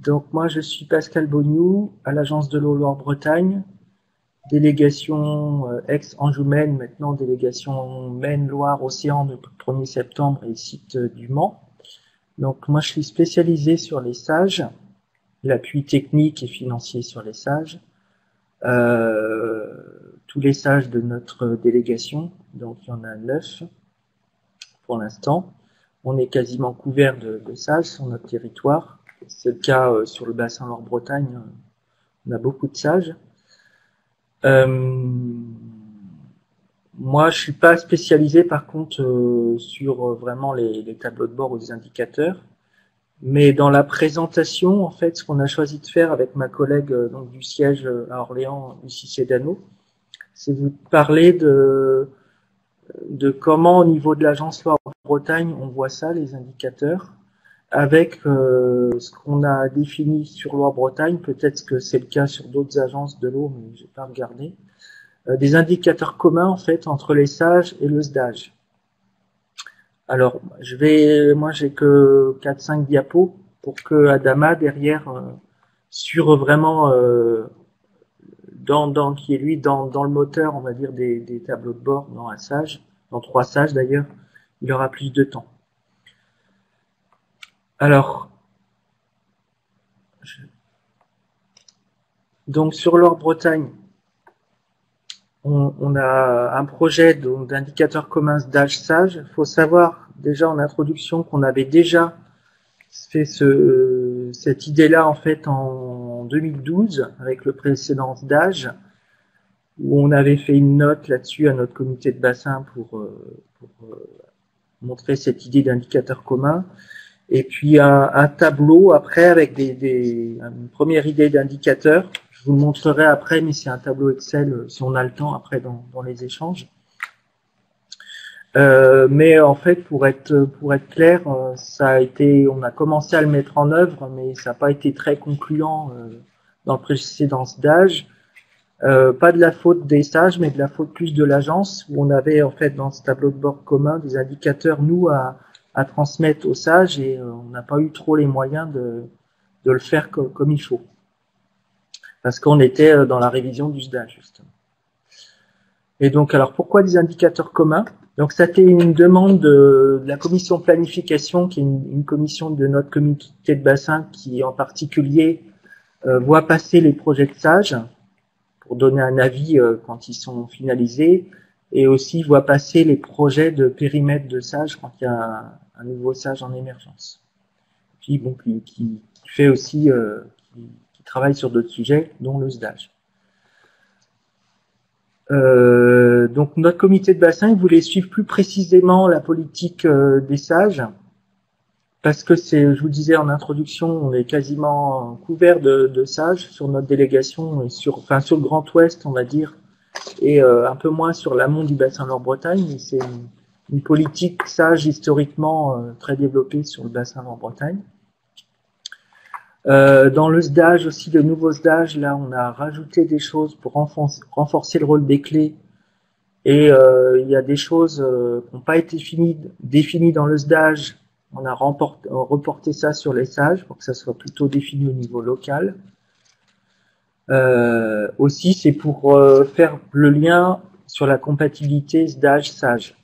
Donc moi je suis Pascal Bognoux à l'agence de l'eau Loire-Bretagne, délégation ex-Anjou-Maine, maintenant délégation Maine-Loire-Océan depuis le 1er septembre et site du Mans. Donc moi je suis spécialisé sur les sages, l'appui technique et financier sur les sages, tous les sages de notre délégation, donc il y en a 9 pour l'instant. On est quasiment couvert de sages sur notre territoire. C'est le cas sur le bassin Loire-Bretagne, on a beaucoup de sages. Moi, je suis pas spécialisé par contre sur vraiment les tableaux de bord ou les indicateurs, mais dans la présentation, en fait, ce qu'on a choisi de faire avec ma collègue donc du siège à Orléans, Lucie Cédano, c'est vous parler de comment au niveau de l'agence Loire-Bretagne on voit ça, les indicateurs, avec ce qu'on a défini sur Loire-Bretagne, peut-être que c'est le cas sur d'autres agences de l'eau, mais j'ai pas regardé, des indicateurs communs en fait entre les sages et le SDAGE. Alors, moi j'ai que 4-5 diapos pour que Adama derrière sur vraiment qui est lui dans le moteur, on va dire des tableaux de bord dans un sage, dans 3 sages d'ailleurs, il aura plus de temps. Alors, donc sur Loire-Bretagne, on a un projet d'indicateur commun SDAGE-SAGE. Il faut savoir déjà en introduction qu'on avait déjà fait cette idée-là en fait en 2012 avec le précédent SDAGE, où on avait fait une note là-dessus à notre comité de bassin pour montrer cette idée d'indicateur commun. Et puis un tableau après avec une première idée d'indicateur. Je vous le montrerai après, mais c'est un tableau Excel si on a le temps après dans les échanges. Mais en fait, pour être clair, on a commencé à le mettre en œuvre, mais ça n'a pas été très concluant dans le précédent stage. Pas de la faute des sages, mais de la faute plus de l'agence, où on avait en fait dans ce tableau de bord commun des indicateurs nous à transmettre aux sages, et on n'a pas eu trop les moyens de le faire comme il faut. Parce qu'on était dans la révision du SDAGE, justement. Et donc, alors, pourquoi des indicateurs communs? Donc, c'était une demande de la commission planification, qui est une commission de notre comité de bassin, qui, en particulier, voit passer les projets de SAGE pour donner un avis quand ils sont finalisés, et aussi voit passer les projets de périmètre de SAGE quand il y a un nouveau SAGE en émergence. Puis, bon, qui fait aussi... qui travaille sur d'autres sujets, dont le SDAGE. Donc notre comité de bassin, il voulait suivre plus précisément la politique des sages, parce que je vous disais en introduction, on est quasiment couvert de sages sur notre délégation, et sur le Grand Ouest, on va dire, et un peu moins sur l'amont du bassin Loire-Bretagne, mais c'est une politique sage historiquement très développée sur le bassin Loire-Bretagne. Dans le SDAGE aussi, le nouveau SDAGE, là, on a rajouté des choses pour renforcer le rôle des clés. Et il y a des choses qui n'ont pas été définies dans le SDAGE. On a reporté ça sur les sages pour que ça soit plutôt défini au niveau local. Aussi, c'est pour faire le lien sur la compatibilité SDAGE-SAGE.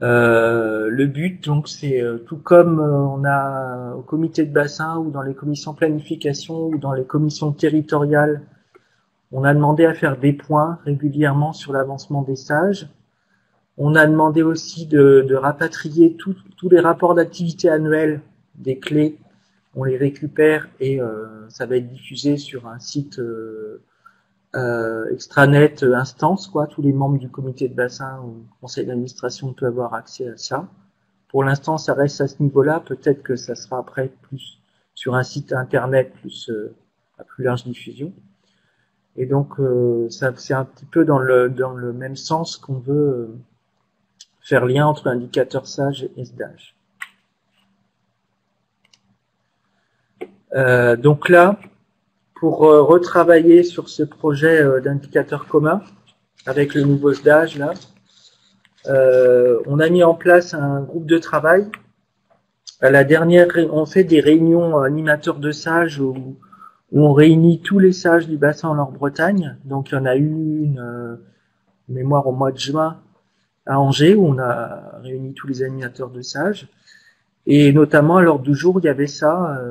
Le but, donc, c'est tout comme on a au comité de bassin ou dans les commissions planification ou dans les commissions territoriales, on a demandé à faire des points régulièrement sur l'avancement des sages. On a demandé aussi de rapatrier tous les rapports d'activité annuels des clés. On les récupère et ça va être diffusé sur un site extranet instance, quoi. Tous les membres du comité de bassin ou conseil d'administration peuvent avoir accès à ça. Pour l'instant, ça reste à ce niveau-là. Peut-être que ça sera après plus sur un site internet plus à plus large diffusion. Et donc, c'est un petit peu dans le même sens qu'on veut faire lien entre indicateur SAGE et SDAGE. Donc là, pour retravailler sur ce projet d'indicateur commun avec le nouveau SDAGE là, on a mis en place un groupe de travail À la dernière, on fait des réunions animateurs de sages où on réunit tous les sages du bassin en Loire-Bretagne. Donc il y en a eu une mémoire au mois de juin à Angers où on a réuni tous les animateurs de sages. Et notamment à l'ordre du jour, il y avait ça,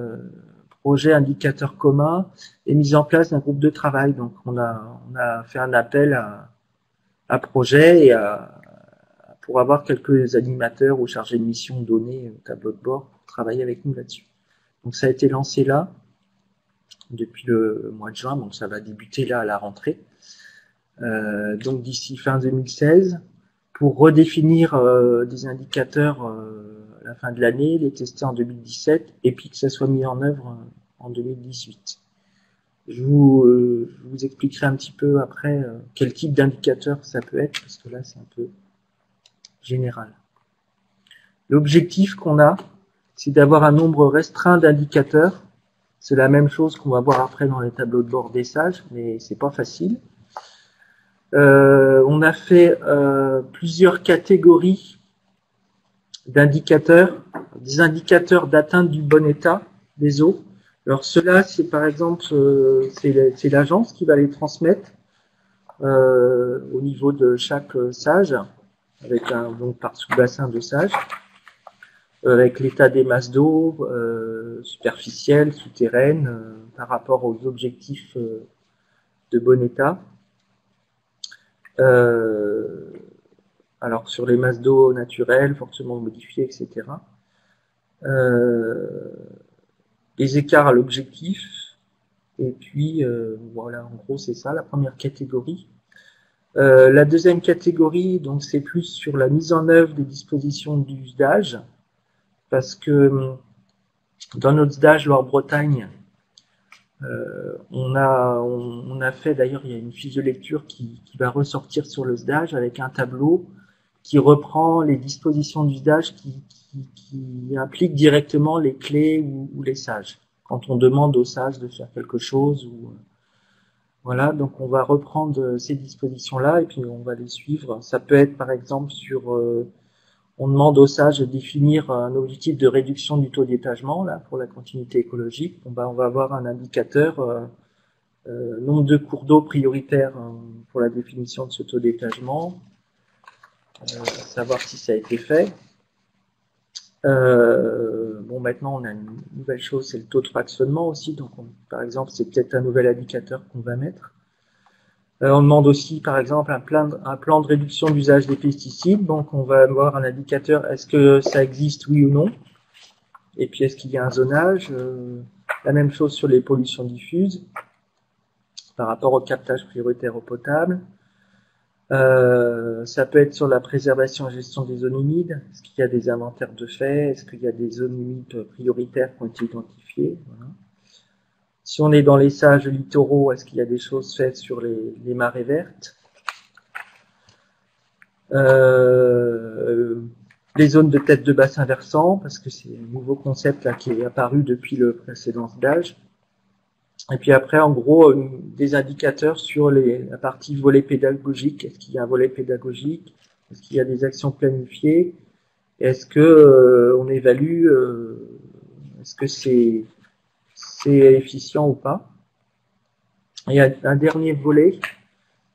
projet indicateur commun et mise en place d'un groupe de travail. Donc on a fait un appel à projet et pour avoir quelques animateurs ou chargés de mission donnés au tableau de bord pour travailler avec nous là-dessus. Donc ça a été lancé là depuis le mois de juin, donc ça va débuter là à la rentrée. Donc d'ici fin 2016, pour redéfinir des indicateurs à la fin de l'année, les tester en 2017 et puis que ça soit mis en œuvre en 2018. Je vous expliquerai un petit peu après quel type d'indicateur ça peut être, parce que là c'est un peu général. L'objectif qu'on a, c'est d'avoir un nombre restreint d'indicateurs. C'est la même chose qu'on va voir après dans les tableaux de bord des sages, mais c'est pas facile. On a fait plusieurs catégories d'indicateurs, des indicateurs d'atteinte du bon état des eaux. Alors cela, c'est par exemple, c'est l'agence qui va les transmettre au niveau de chaque sage, avec donc par sous-bassin de sages, avec l'état des masses d'eau superficielles, souterraines, par rapport aux objectifs de bon état. Alors sur les masses d'eau naturelles, fortement modifiées, etc. Les écarts à l'objectif, et puis voilà, en gros c'est ça la première catégorie. La deuxième catégorie, donc c'est plus sur la mise en œuvre des dispositions du SDAGE, parce que dans notre SDAGE Loire-Bretagne, on a fait, d'ailleurs il y a une fiche de lecture qui va ressortir sur le SDAGE avec un tableau qui reprend les dispositions du SDAGE qui impliquent directement les clés ou les sages. Quand on demande aux sages de faire quelque chose, voilà, donc on va reprendre ces dispositions-là et puis on va les suivre. Ça peut être par exemple sur, on demande aux sages de définir un objectif de réduction du taux d'étagement là pour la continuité écologique. Bon, on va avoir un indicateur nombre de cours d'eau prioritaires pour la définition de ce taux d'étagement. Savoir si ça a été fait. Bon, maintenant on a une nouvelle chose, c'est le taux de fractionnement aussi. Donc, par exemple, c'est peut-être un nouvel indicateur qu'on va mettre. On demande aussi, par exemple, un plan de réduction d'usage des pesticides. Donc, on va avoir un indicateur, est-ce que ça existe, oui ou non? Et puis, est-ce qu'il y a un zonage? La même chose sur les pollutions diffuses par rapport au captage prioritaire eau potable. Ça peut être sur la préservation et gestion des zones humides. Est-ce qu'il y a des inventaires de fait? Est-ce qu'il y a des zones humides prioritaires qui ont été identifiées? Voilà. Si on est dans les sages littoraux, est-ce qu'il y a des choses faites sur les marées vertes? Les zones de tête de bassin versant, parce que c'est un nouveau concept là qui est apparu depuis le précédent SDAGE. Et puis après, en gros, des indicateurs sur la partie volet pédagogique. Est-ce qu'il y a un volet pédagogique? Est-ce qu'il y a des actions planifiées? Est-ce que on évalue, est-ce que c'est efficient ou pas? Et un dernier volet,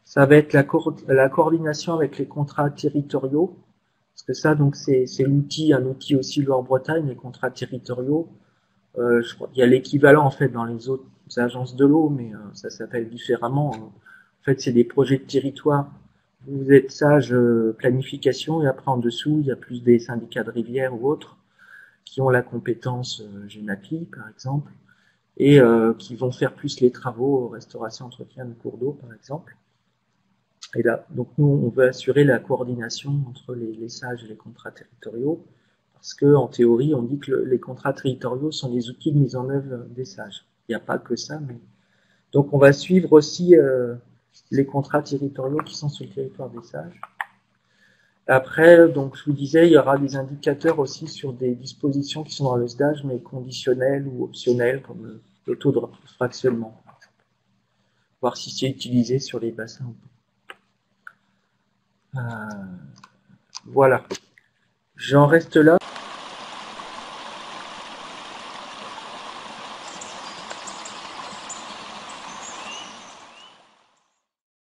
ça va être la coordination avec les contrats territoriaux. Parce que ça, donc, c'est un outil aussi Loire-Bretagne, les contrats territoriaux. Je crois qu'il y a l'équivalent en fait dans les autres agences de l'eau, mais ça s'appelle différemment. En fait, c'est des projets de territoire. Vous êtes sage planification et après en dessous, il y a plus des syndicats de rivières ou autres qui ont la compétence GEMAPI par exemple et qui vont faire plus les travaux, restauration, entretien de cours d'eau par exemple. Et là, donc nous, on veut assurer la coordination entre les sages et les contrats territoriaux. Parce que, en théorie, on dit que les contrats territoriaux sont les outils de mise en œuvre des sages. Il n'y a pas que ça, mais donc on va suivre aussi les contrats territoriaux qui sont sur le territoire des sages. Après, donc je vous disais, il y aura des indicateurs aussi sur des dispositions qui sont dans le SDAGE, mais conditionnelles ou optionnelles, comme le taux de fractionnement. Voir si c'est utilisé sur les bassins ou pas. Voilà. J'en reste là.